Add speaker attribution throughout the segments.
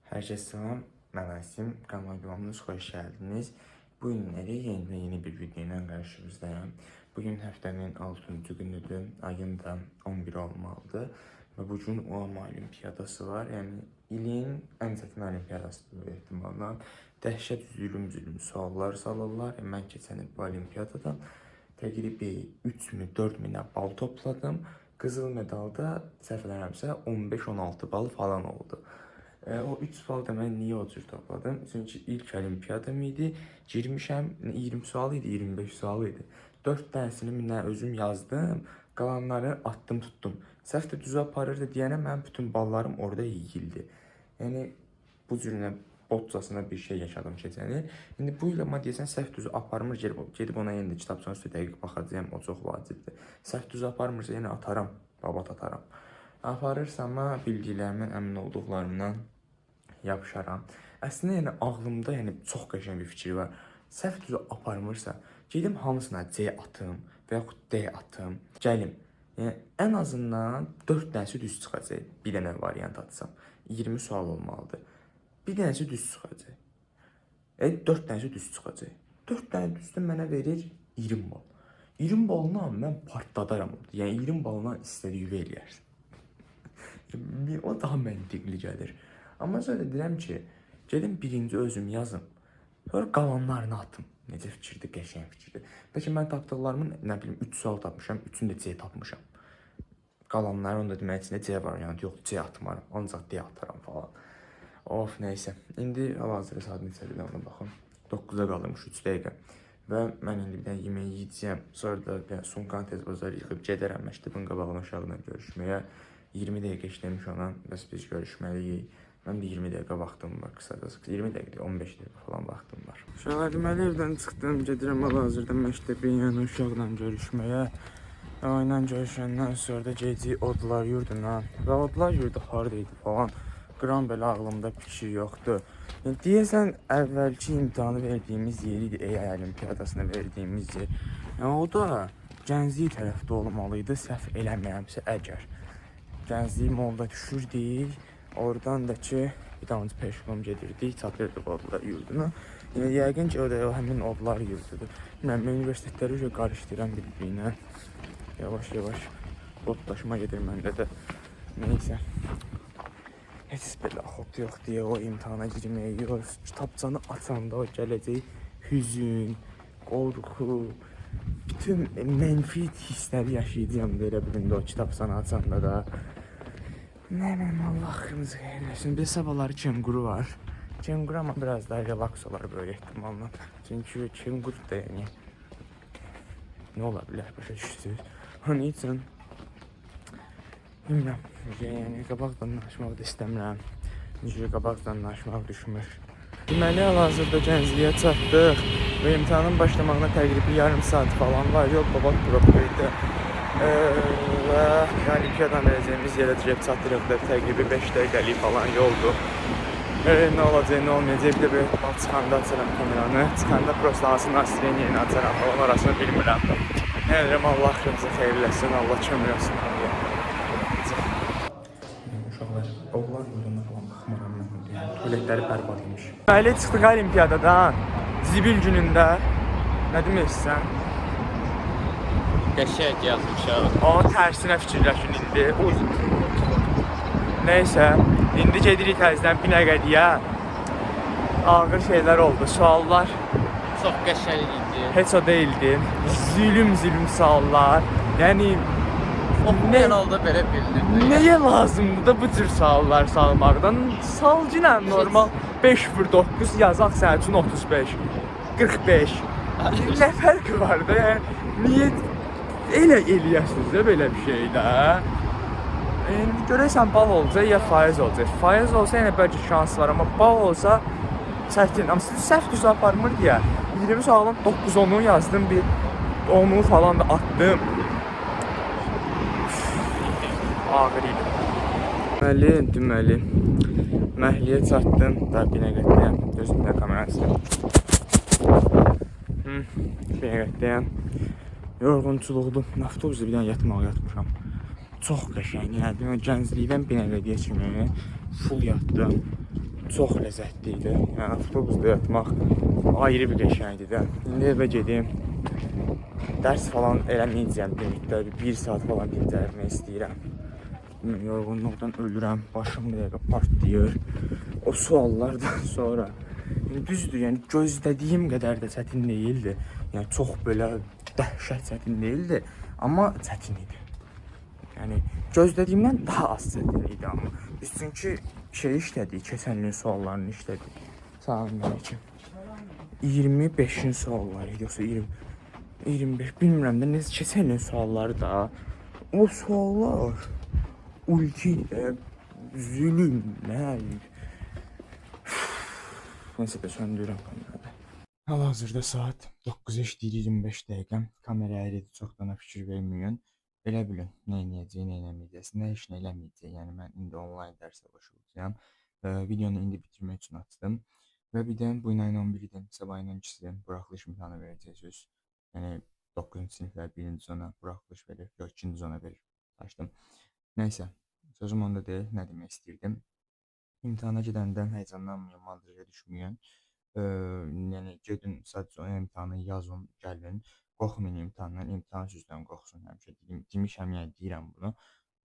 Speaker 1: Herkese selam, ben Asim. Kanalıma hoş geldiniz. Bu günləri yeni bir video ilə qarşınızdayım. Bugün həftənin 6-cı günüdür, ayın da 11 olmalıdır. Və bugün UAMA olimpiyadası var. Yəni ilin ən çətin olimpiyadasıdır bu ehtimalla. Dəhşət zülüm suallar salırlar. Mən keçən il bu olimpiyadadan təqribi 3 mi 4 mi bal topladım. Qızıl medalda səhv eləmirəmsə 15-16 bal falan oldu. O 3 sual da mən niyə o cür topladım? Çünki ilk olimpiyadam idi. Girmişəm, 20 sual idi, 25 sual idi. 4 dənəsini minə özüm yazdım. Qalanları attım, tutdum. Səhv də düz aparırdı deyənə mənim bütün ballarım orada yeyildi. Yəni bu cürünə botcasına bir şey yaşadım keçən il. İndi bu il amma deyəsən səhv düz aparmır, gedib ona yenə kitabçanın üstə dəqiq baxacağam, o çox vacibdir. Səhv düz aparmırsa yenə ataram, babat ataram. Aparırsam bildiklərimin, əmin olduqlarımdan yapışaram. Əslində yəni ağlımda çox qəşəng bir fikir var. Səhv düz aparmırsa, gedim hamısına C atım və yaxud D atım. Gəlim. Yəni ən azından 4 dənəsi düz çıxacaq. Bir dənə variant atsam 20 sual olmalıdır. Bir dənəsi düz çıxacaq. 4 dənəsi düz çıxacaq. 4 dənə düzdə mənə verir 20 bal. 20 balına mən partladaram. Yəni 20 balına istədiyi eləyərsən. O daha məntiqli gəlir. Amma sonra deyirəm ki, gedim birinci özüm yazım. Sonra qalanlarını atım. Necə fikirdir, qəşəng fikirdir. Bəlkə mən tapdıqlarımın, nə bilim, 3 sual tapmışam, 3-ünü də C tapmışam. Qalanları onda demək içində C variantı yoxdur, C atmaram, ancaq D ataram falan. Of, neysə. İndi hal-hazırda saat neçədir, ona baxım. 9-a qalırmış 3 dəqiqə. Və mən indi bir dənə yemək yiyəcəyəm. Sonra da sumkanı tez bazar yıxıb gedərəm məktəbin qabağına uşaqla görüşməyə. 20 dəqiqə işləmiş ona, bəs biz görüşməliyik. Mən bir 20 dəqiqə vaxtım var, qısacası. 20 dəqiqə, 15 dəqiqə falan vaxtım var. Uşaqlar, deməli evdən çıxdım, gedirəm hal-hazırda məktəbin yanı uşaqla görüşməyə. O ilə görüşəndən sonra da gecik Odlar yurduna. Və Odlar yurdu haradaydı falan. Qram belə ağlımda fikir yoxdur. Deyəsən, əvvəlki imtahanı verdiyimiz yer idi, AI olimpiyadasına verdiyimiz yer. O da Gənclik tərəfdə olmalıydı, səhv eləməyəmsə əgər. Gənclik molda düşürdük, oradan da ki, bir damcı peşqom gedirdik, çatırdıq Odlar yurduna. Yəqin ki, o da həmin Odlar yurdudur. Mən universitetləri qarışdıram bir-birinə. Yavaş-yavaş botlaşma gedir məndə də. Neysə. Heç belə xot yox deyə o imtahana girməyə yox. Kitabçanı açanda o gələcək hüzün, qorxu, bütün mənfi hissləri yaşayacağım belə bir o kitabçanı açanda da. Nə mənim Allah'ımız xeyirləsin. Bir sabahları kenguru var. Kenguru ama biraz daha relax olar böyle ehtimalla. Çünkü kenguru da yani ne olabilir başa düşürsünüz. Onun için bilmem. Yəni qabaqdan danışmaq da istəmirəm. Necə qabaqdan danışmaq düşmür. Deməli hal-hazırda Gəncliyə çatdıq və imtahanın başlamağına təqribi yarım saat falan var. Yox, babat probkaydı. Və olimpiyadan verəcəyimiz yerə direkt çatdırıq da təqribi 5 dəqiqəlik falan yoldur. Nə olacaq, nə olmayacaq, bir də bir ehtimal çıxanda açaram kameranı. Çıxanda prosta hansı nasireni yeni açaram falan, orasını bilmirəm. Nə edirəm, Allah xeyirləsin, xeyirləsin, Allah kömür olsun. Uşaqlar, oğlan yoluna falan baxmaram mən. Tualetləri bərbad imiş. Deməli çıxdıq olimpiyadadan, zibil günündə. Nə deməksən?
Speaker 2: Qəşəng yazmışam.
Speaker 1: O tərsinə fikirləşin indi. Neysə, indi gedirik təzədən Binəqədiyə. Ağır şeylər oldu, suallar.
Speaker 2: Çox qəşəng idi.
Speaker 1: Heç o değildi. Zülüm suallar. Yəni
Speaker 2: nə halda belə bildirdi?
Speaker 1: Nəyə lazımdır da bu cür suallar salmaqdan? Salcıyla normal 5/9 yazaq sənin üçün 35, 45. Nə fərqi var da? Yəni niyə elə eləyəsiniz də belə bir şeydə? Görəsən bal olacaq ya faiz olacaq. Faiz olsa yenə bəlkə şans var, amma bal olsa çətin. Amma səhv düz aparmır deyə 20 sualın 9-10'u yazdım, bir 10'u falan da attım. Ağır idi. Deməli, məhliyə çatdım da Binəqədiyəm. Gözümdə kamerası. Binəqədiyəm. Yorğunçuluqdur. Avtobusda bir dənə yatmışam. Çox qəşəng. Yəni Gənclikdən Binəqədiyə kimi full yatdım. çox ləzzətli idi. Yəni avtobusda yatmaq ayrı bir qəşəngdir də. İndi evə gedim. Dərs falan eləməyəcəm bir müddət, 1 saat falan dincəlmək istəyirəm. Yorğunluqdan ölürəm, başım bir dəqiqə partlayır. O suallardan sonra düzdür, yəni gözlədiyim qədər də çətin deyildi. Yəni çox belə dəhşət çətin deyildi, amma çətin idi. Yəni gözlədiyimdən daha az çətin idi amma. Biz çünki şey işlədik, keçən ilin suallarını işlədik. Salam aleyküm. 25-in sualları idi, yoxsa 25 bilmirəm də necə keçən ilin sualları da. O suallar ulti də zülüm, nə? Neyse de söndürürəm kamerada. Hal-hazırda saat 9 işləyir 25 dəqiqə. Kameraya elə çoxdan fikir verməyin. Elə bilin, nə edəcək, nə eləməyəcək, nə iş nə eləməyəcək. Yəni mən indi onlayn dərsə başlayacağam. Videonu indi bitirmək üçün açdım. Və bir də bu ilə 11 idim, sabah ilə 2-si buraxılış imtahanı verəcəksiniz. Yəni 9-cu siniflər 1-ci zona buraxılış verir, yox 2-ci zona verir. Açdım. Nəysə, sözüm onda deyil, nə demək istəyirdim. İmtahana gedəndən həyəcanlanmayın, mandırıya düşməyin. Yəni gedin sadəcə o imtahanı yazın, gəlin. Qorxmayın imtahandan, imtahan sizdən qorxsun həmişə. Demişəm, yəni deyirəm bunu.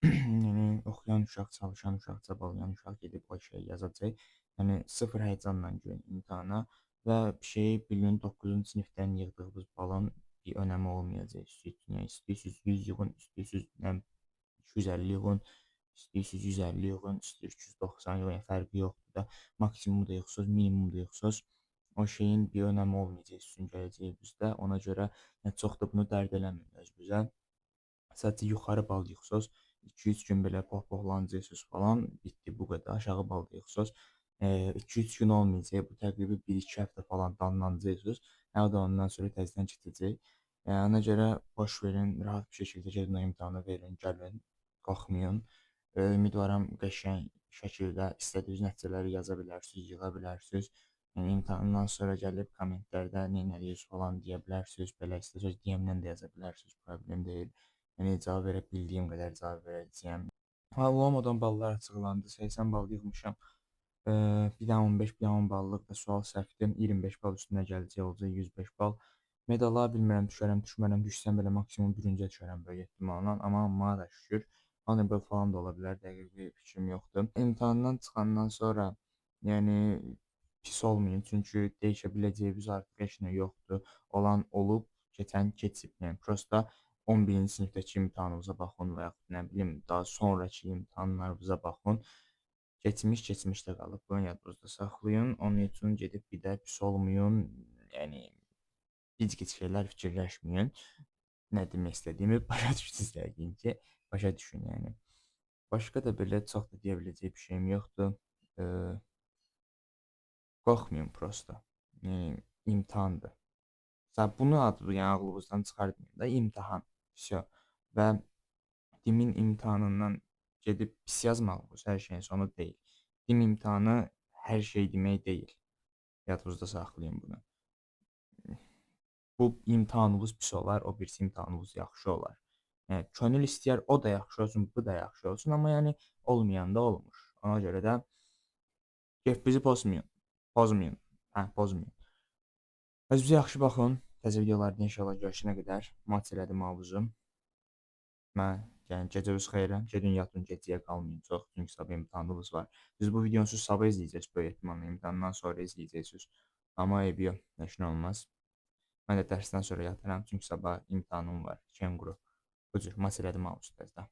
Speaker 1: Yəni oxuyan uşaq, çalışan uşaq, çabalayan uşaq gedib o şeyi yazacaq. Yəni sıfır həyəcanla girin imtahana və bir şeyi bilin 9-cu sinifdən yığdığınız balın bir önəmi olmayacaq. Yəni istəyirsiniz 100 yığın, istəyirsiniz 250 yığın, istəyirsiniz 150 yığın, istəyirsiniz 290 yığın, fərqi yoxdur da. Maksimumu da yığsınız, minimumu da yığsınız. O şeyin bir önəmi olmayacaq sizin gələcəyinizdə. Ona görə çox da bunu dərd eləməyin özünüzə. Sadəcə yuxarı bal yığsınız, 2-3 gün belə pohpohlanacaqsınız falan, bitdi bu qədər. Aşağı bal yığsınız, 2-3 gün olmayacaq, bu təqribi 1-2 həftə falan danlanacaqsınız. O da ondan sonra təzədən keçəcək. Ona görə boş verin, rahat bir şəkildə gedin o imtahanı verin, gəlin, qorxmayın. Ümidvaram qəşəng şəkildə istədiyiniz nəticələri yaza bilərsiniz, yığa bilərsiniz. Yəni imtahandan sonra gəlib kommentlərdə nə edirsiniz falan deyə bilərsiniz, belə istəsəz DM-dən də yaza bilərsiniz, problem deyil. Yəni cavab verə bildiyim qədər cavab verəcəyəm. Olmadan ballar açıqlandı. 80 bal yığmışam. Bir dənə 15, bir dənə 10 ballıq da sual səhvdir. 25 bal üstünə gələcək olacaq 105 bal. Medala bilmirəm düşərəm, düşmərəm, düşsəm belə maksimum birinciyə düşərəm böyük ehtimalla. Amma da şükür. Honorable falan da ola bilər, dəqiq bir fikrim yoxdur. İmtahandan çıxandan sonra yəni pis olmayın, çünki dəyişə biləcəyiniz artıq heç nə yoxdur. Olan olub, keçən keçib. Yəni prosta 11-ci sinifdəki imtahanınıza baxın və yaxud nə bilim, daha sonraki imtahanlarınıza baxın. Keçmiş keçmişdə qalıb. Bunu yadınızda saxlayın. Onun üçün gedib bir də pis olmayın. Yəni gic-gic şeylər fikirləşməyin. Nə demək istədiyimi başa düşdünüz yəqin ki. Başa düşün yəni. Başqa da belə çox da deyə biləcək bir şeyim yoxdur. Qorxmayın prosta. Yəni imtahandır. Bunu adı, yəni ağlınızdan çıxartmayın da, imtahan. Всё. Və dimin imtahanından gedib pis yazmalısınız, hər şeyin sonu deyil. Dim imtahanı hər şey demək deyil. Yadınızda saxlayın bunu. Bu imtahanınız pis olar, o birisi imtahanınız yaxşı olar. Yəni könül istəyər o da yaxşı olsun, bu da yaxşı olsun, amma yəni olmayanda olmur. Ona görə də bizi pozmayın. Pozmayın. Pozmayın. Özünüzə yaxşı baxın. Təzə videolarda inşallah görüşənə qədər mat elədim havuzum. Mən yəni gecəniz xeyrə. Gedin yatın, gecəyə qalmayın çox. Çünki sabah imtahanınız var. Siz bu videonu sabah izləyəcəksiniz böyük ehtimalla. İmtahandan sonra izləyəcəksiniz. Amma eybi yox, heç nə olmaz. Mən də dərsdən sonra yataram, çünki sabah imtahanım var. Kenguru. Bu cür mat elədim havuzda.